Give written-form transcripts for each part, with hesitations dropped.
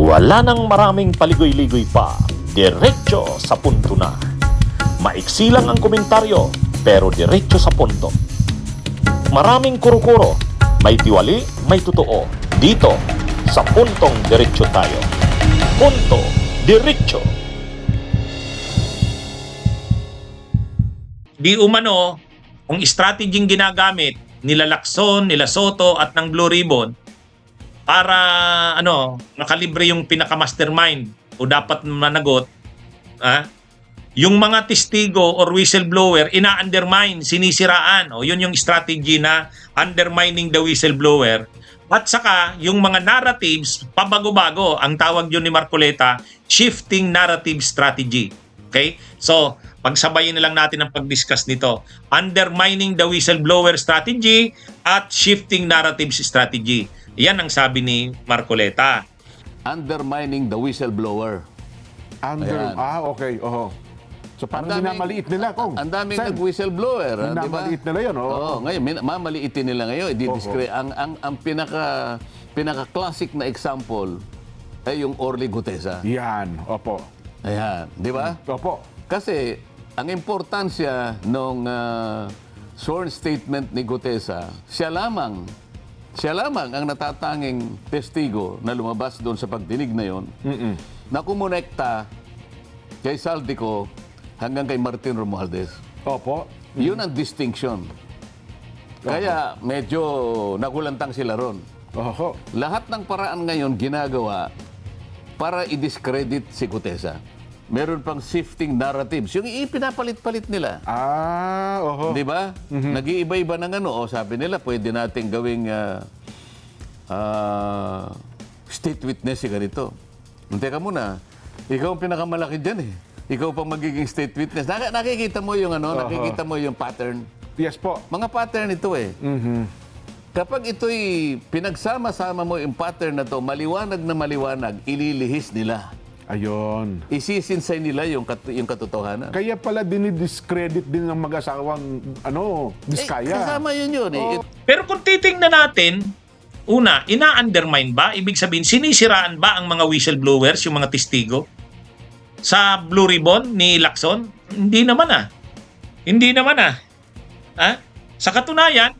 Wala nang maraming paligoy-ligoy pa, diretso sa punto na. Maiksi lang ang komentaryo, pero diretso sa punto. Maraming kuro-kuro, may tiwali, may totoo. Dito, sa puntong diretso tayo. Punto, diretso. Di umano, kung strategyeng ginagamit nila Lacson, nila Soto at ng Blue Ribbon para nakalibre yung pinaka-mastermind o dapat managot, yung mga testigo or whistleblower ina-undermine, sinisiraan. O yun yung strategy na undermining the whistleblower. At saka yung mga narratives pabago-bago, ang tawag yun ni Marcoleta, shifting narrative strategy. Okay? So, pagsabayin na lang natin ang pag-discuss nito. Undermining the whistleblower strategy at shifting narratives strategy. Yan ang sabi ni Marcoleta. Undermining the whistleblower. Ayan. Okay. So parang Ang daming- minamaliit nila, Kong. Ang daming Sen, nag-whistleblower, di ba? minamaliit nila yun, Oo, ngayon mamaliitin nila ngayon. Ang pinaka-classic na example ay yung Orly Gutesa. Yan, opo. Ayan, di ba? Opo. Kasi ang importansya nung sworn statement ni Gutesa, siya lamang ang natatanging testigo na lumabas doon sa pagdinig na yon na kumonekta kay Saldico hanggang kay Martin Romualdez. Opo. Yun ang distinction. Kaya medyo nagulantang sila ron. Oho. Lahat ng paraan ngayon ginagawa para i-discredit si Gutesa. Meron pang shifting narratives. Yung ipinapalit-palit nila. Oho. Di ba? Nag-iiba-iba ng sabi nila, pwede natin gawing state witness si ganito. Teka muna, ikaw ang pinakamalaki dyan eh. Ikaw pang magiging state witness. Nakikita mo yung nakikita mo yung pattern. Yes po. Mga pattern ito eh. Kapag ito'y pinagsama-sama mo yung pattern na to, maliwanag na maliwanag, ililihis nila. Ayun. Isisinsay nila yung katotohanan. Kaya pala dinidiscredit din ng mag-asawang, Diskaya. Kasama yun eh. Pero kung titingnan natin, una, ina-undermine ba? Ibig sabihin, sinisiraan ba ang mga whistleblowers, yung mga testigo? Sa Blue Ribbon ni Lacson? Hindi naman Hindi naman Sa katunayan,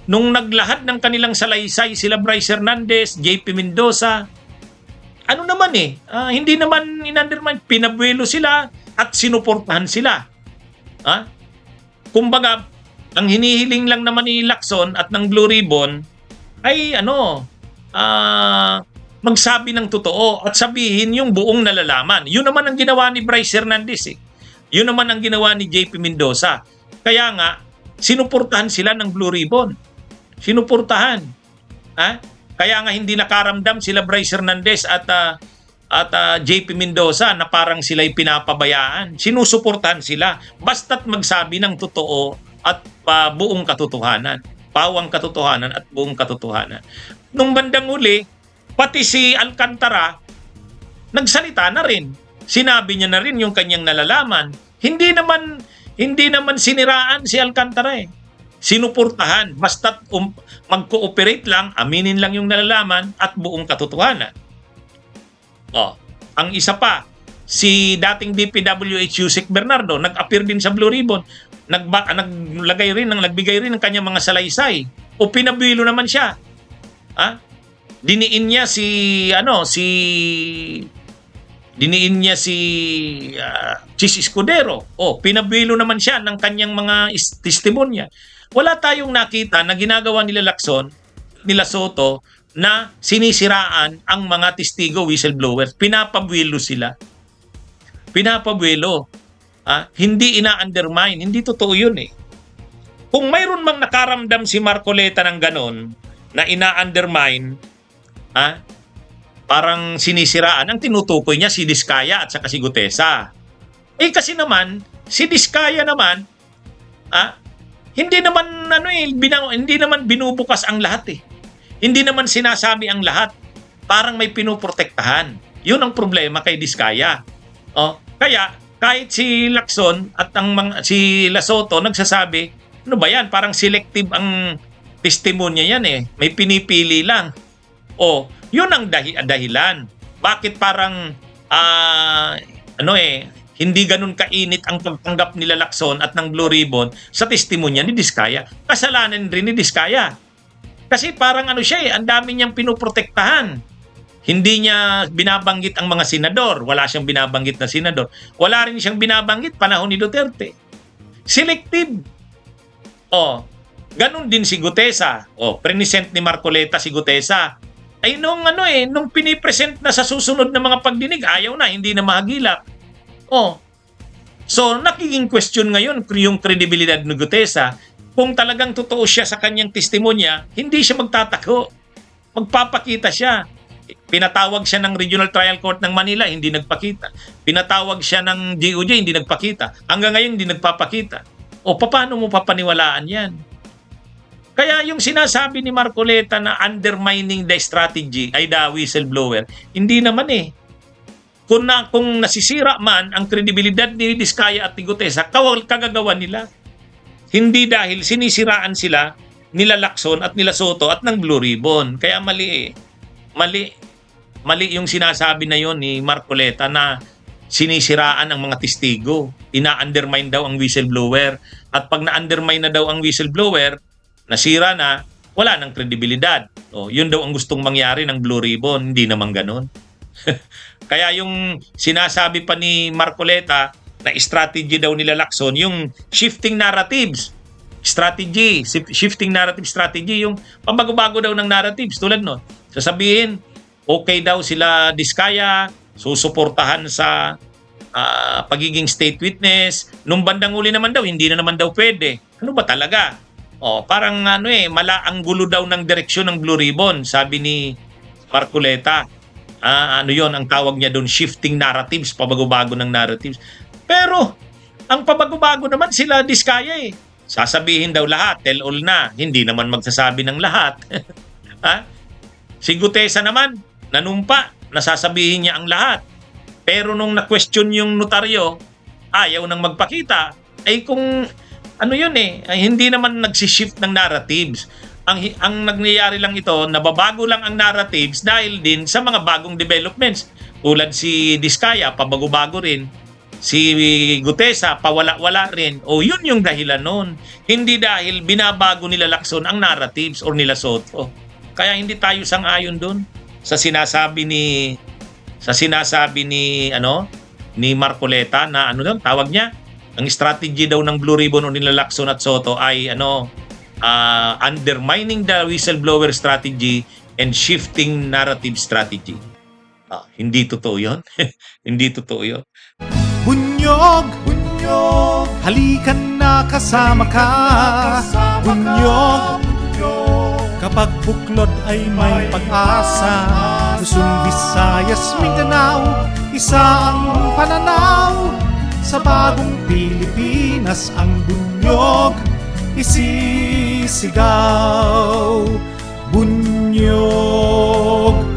nung naglahad ng kanilang salaysay, sila Bryce Hernandez, JP Mendoza, hindi naman in-undermine, pinabuelo sila at sinuportahan sila. Kumbaga, ang hinihiling lang naman ni Lacson at ng Blue Ribbon ay magsabi ng totoo at sabihin yung buong nalalaman. Yun naman ang ginawa ni Bryce Hernandez eh. Yun naman ang ginawa ni JP Mendoza. Kaya nga, sinuportahan sila ng Blue Ribbon. Sinuportahan. Kaya nga hindi nakaramdam sila Bryce Hernandez at JP Mendoza na parang sila'y pinapabayaan. Sinusuportahan sila basta't magsabi ng totoo at buong katotohanan. Pawang katotohanan at buong katotohanan. Nung bandang huli, pati si Alcantara nagsalita na rin. Sinabi niya na rin yung kanyang nalalaman. Hindi naman siniraan si Alcantara eh. Sinuportahan. Basta't mag-cooperate lang, aminin lang yung nalalaman at buong katotohanan. Ang isa pa, si dating DPWH Yusek Bernardo, nag-appear din sa Blue Ribbon, nagbigay rin ng kanyang mga salaysay. O pinabuelo naman siya. Diniin niya si Chis Escudero. Pinabuelo naman siya ng kanyang mga testimonya. Wala tayong nakita na ginagawa nila Lacson, nila Soto, na sinisiraan ang mga testigo whistleblowers. Pinapabuelo sila. Pinapabuelo. Hindi ina-undermine. Hindi totoo yun eh. Kung mayroon mang nakaramdam si Marcoleta ng ganon, na ina-undermine, parang sinisiraan, ang tinutukoy niya si Diskaya at saka si Gutesa. Kasi naman, si Diskaya naman, hindi naman binubukas ang lahat eh. Hindi naman sinasabi ang lahat. Parang may pinoprotektahan. Yun ang problema kay Diskaya. Kaya kahit si Lacson at si Lasoto nagsasabi, ano ba yan? Parang selective ang testimonya yan eh. May pinipili lang. Yun ang dahilan bakit parang hindi ganun kainit ang pagtanggap nila Lacson at ng Blue Ribbon sa testimonya ni Diskaya. Kasalanan rin ni Diskaya. Kasi parang siya ang dami niyang pinoprotektahan. Hindi niya binabanggit ang mga senador. Wala siyang binabanggit na senador. Wala rin siyang binabanggit panahon ni Duterte. Selective. Ganun din si Gutesa. Present ni Marcoleta si Gutesa. Ay nung pinipresent na sa susunod na mga pagdinig, ayaw na, hindi na mahagilap. So nakiging question ngayon yung kredibilidad ni Gutesa. Kung talagang totoo siya sa kanyang testimonya, hindi siya magtatako. Magpapakita siya. Pinatawag siya ng Regional Trial Court ng Manila, hindi nagpakita. Pinatawag siya ng DOJ, hindi nagpakita. Hanggang ngayon, hindi nagpapakita. Paano mo papaniwalaan yan? Kaya yung sinasabi ni Marcoleta na undermining the strategy ay the whistleblower, hindi naman Kung nasisira man ang kredibilidad ni Diskaya at ni Gutesa, kagagawa nila. Hindi dahil sinisiraan sila nila Lacson at nila Soto at ng Blue Ribbon. Kaya mali yung sinasabi na yon ni Marcoleta na sinisiraan ang mga testigo. Ina-undermine daw ang whistleblower. At pag na-undermine na daw ang whistleblower, nasira na, wala ng kredibilidad. Yun daw ang gustong mangyari ng Blue Ribbon. Hindi naman ganun. Kaya yung sinasabi pa ni Marcoleta na strategy daw nila Lacson, yung shifting narratives strategy, shifting narrative strategy, yung pambago-bago daw ng narratives tulad no. Sasabihin, okay daw sila Diskaya, susuportahan sa pagiging state witness. Nung bandang uli naman daw, hindi na naman daw pwede. Ano ba talaga? Parang mala ang gulo daw ng direksyon ng Blue Ribbon, sabi ni Marcoleta. Yon ang tawag niya doon, shifting narratives, pabago-bago ng narratives. Pero ang pabago-bago naman sila Diskaya sasabihin daw lahat, tell all na. Hindi naman magsasabi ng lahat. Si Gutesa naman, nanumpa, nasasabihin niya ang lahat. Pero nung na-question yung notaryo, ayaw nang magpakita. Ay kung ay hindi naman nagsishift ng narratives. Ang nangyayari lang ito, nababago lang ang narratives dahil din sa mga bagong developments. Tulad si Diskaya, pabago-bago rin. Si Gutesa, pawala-wala rin. Yun yung dahilan nun. Hindi dahil binabago nila Lacson ang narratives or nila Soto. Kaya hindi tayo sang-ayon dun sa sinasabi ni ni Marcoleta na tawag niya, ang strategy daw ng Blue Ribbon o nila Lacson at Soto ay undermining the whistleblower strategy and shifting narrative strategy. Hindi totoo yun. Hindi totoo yun. Bunyog, halikan na kasama ka. Bunyog, kapag buklod ay may pag-asa. Luzon, Visayas, Mindanao, isa ang pananaw. Sa bagong Pilipinas ang bunyog isisigaw. Bunyog.